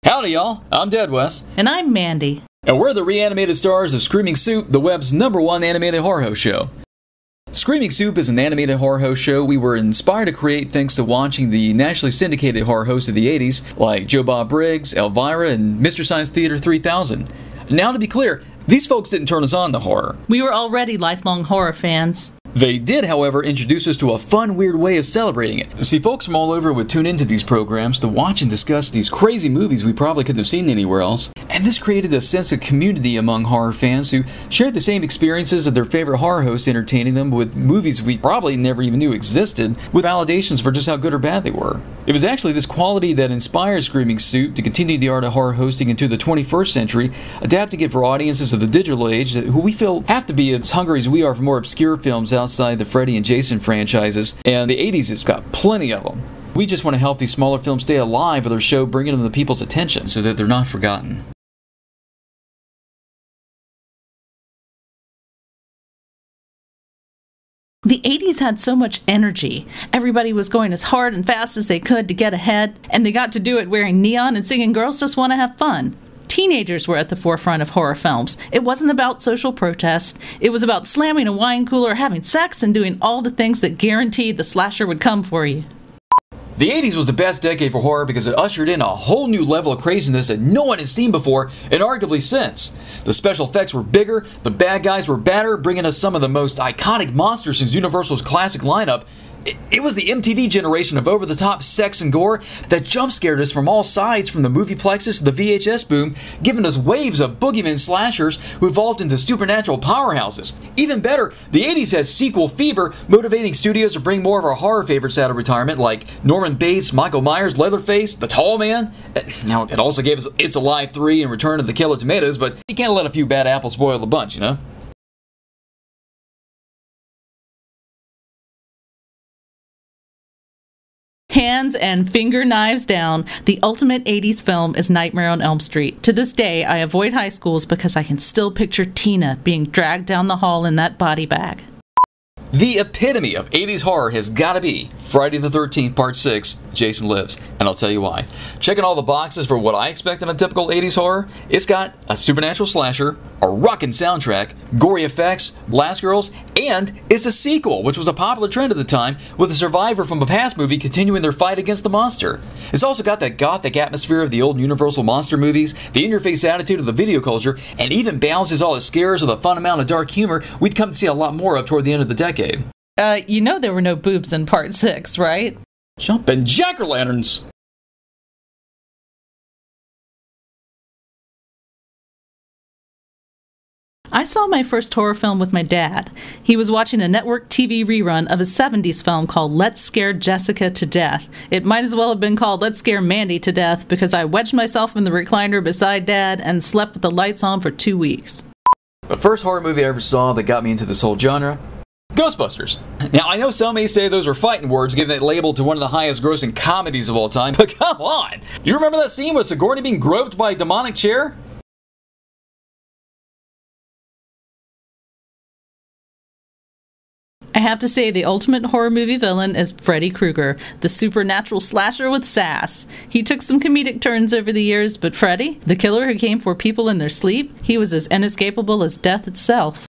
Howdy, y'all. I'm Dead West. And I'm Mandy. And we're the reanimated stars of Screaming Soup, the web's #1 animated horror host show. Screaming Soup is an animated horror host show we were inspired to create thanks to watching the nationally syndicated horror hosts of the 80s, like Joe Bob Briggs, Elvira, and Mr. Science Theater 3000. Now, to be clear, these folks didn't turn us on to horror. We were already lifelong horror fans. They did, however, introduce us to a fun, weird way of celebrating it. See, folks from all over would tune into these programs to watch and discuss these crazy movies we probably couldn't have seen anywhere else. And this created a sense of community among horror fans who shared the same experiences of their favorite horror hosts entertaining them with movies we probably never even knew existed, with validations for just how good or bad they were. It was actually this quality that inspired Screaming Soup to continue the art of horror hosting into the 21st century, adapting it for audiences of the digital age who we feel have to be as hungry as we are for more obscure films outside the Freddy and Jason franchises, and the 80s has got plenty of them. We just want to help these smaller films stay alive with our show, bringing them to people's attention so that they're not forgotten. The 80s had so much energy. Everybody was going as hard and fast as they could to get ahead, and they got to do it wearing neon and singing Girls Just Want to Have Fun. Teenagers were at the forefront of horror films. It wasn't about social protest. It was about slamming a wine cooler, having sex, and doing all the things that guaranteed the slasher would come for you. The 80s was the best decade for horror because it ushered in a whole new level of craziness that no one has seen before, and arguably since. The special effects were bigger, the bad guys were badder, bringing us some of the most iconic monsters since Universal's classic lineup. It was the MTV generation of over-the-top sex and gore that jump-scared us from all sides, from the movieplexes to the VHS boom, giving us waves of boogeyman slashers who evolved into supernatural powerhouses. Even better, the 80s had sequel fever, motivating studios to bring more of our horror favorites out of retirement, like Norman Bates, Michael Myers, Leatherface, The Tall Man. Now, it also gave us It's Alive 3 and Return of the Killer Tomatoes, but you can't let a few bad apples spoil the bunch, you know? Hands and finger knives down, the ultimate 80s film is Nightmare on Elm Street. To this day, I avoid high schools because I can still picture Tina being dragged down the hall in that body bag. The epitome of 80s horror has gotta be Friday the 13th Part 6, Jason Lives, and I'll tell you why. Checking all the boxes for what I expect in a typical 80s horror, it's got a supernatural slasher, a rockin' soundtrack, gory effects, blast girls, and it's a sequel, which was a popular trend at the time, with a survivor from a past movie continuing their fight against the monster. It's also got that gothic atmosphere of the old Universal monster movies, the in-your-face attitude of the video culture, and even balances all the scares with a fun amount of dark humor we'd come to see a lot more of toward the end of the decade. You know there were no boobs in Part 6, right? Jumpin' jack-o'-lanterns! I saw my first horror film with my dad. He was watching a network TV rerun of a 70s film called Let's Scare Jessica to Death. It might as well have been called Let's Scare Mandy to Death because I wedged myself in the recliner beside Dad and slept with the lights on for 2 weeks. The first horror movie I ever saw that got me into this whole genre? Ghostbusters. Now, I know some may say those are fighting words, giving it label to one of the highest grossing comedies of all time, but come on! Do you remember that scene with Sigourney being groped by a demonic chair? I have to say the ultimate horror movie villain is Freddy Krueger, the supernatural slasher with sass. He took some comedic turns over the years, but Freddy, the killer who came for people in their sleep, he was as inescapable as death itself.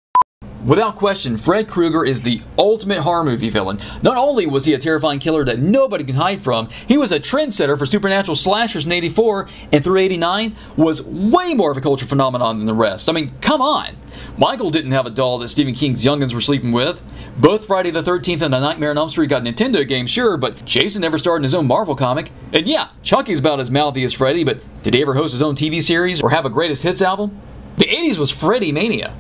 Without question, Fred Krueger is the ultimate horror movie villain. Not only was he a terrifying killer that nobody can hide from, he was a trendsetter for supernatural slashers in '84, and through '89 was way more of a culture phenomenon than the rest. I mean, come on! Michael didn't have a doll that Stephen King's youngins were sleeping with. Both Friday the 13th and A Nightmare on Elm Street got Nintendo games, sure, but Jason never starred in his own Marvel comic. And yeah, Chucky's about as mouthy as Freddy, but did he ever host his own TV series or have a greatest hits album? The 80s was Freddy mania.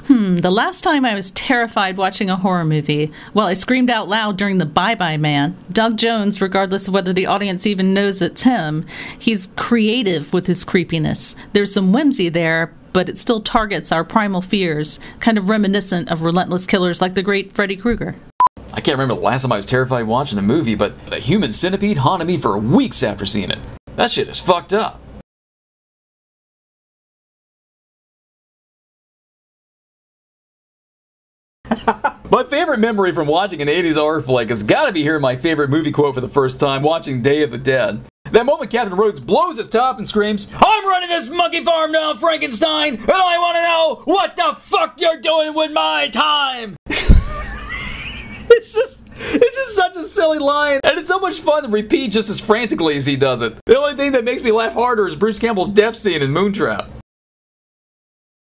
The last time I was terrified watching a horror movie, well, I screamed out loud during the Bye Bye Man. Doug Jones, regardless of whether the audience even knows it's him, he's creative with his creepiness. There's some whimsy there, but it still targets our primal fears, kind of reminiscent of relentless killers like the great Freddy Krueger. I can't remember the last time I was terrified watching a movie, but the human centipede haunted me for weeks after seeing it. That shit is fucked up. My favorite memory from watching an 80s horror flick has got to be hearing my favorite movie quote for the first time watching Day of the Dead. That moment Captain Rhodes blows his top and screams, "I'm running this monkey farm now, Frankenstein, and I want to know what the fuck you're doing with my time!" It's just such a silly line, and it's so much fun to repeat just as frantically as he does it. The only thing that makes me laugh harder is Bruce Campbell's death scene in Moontrap.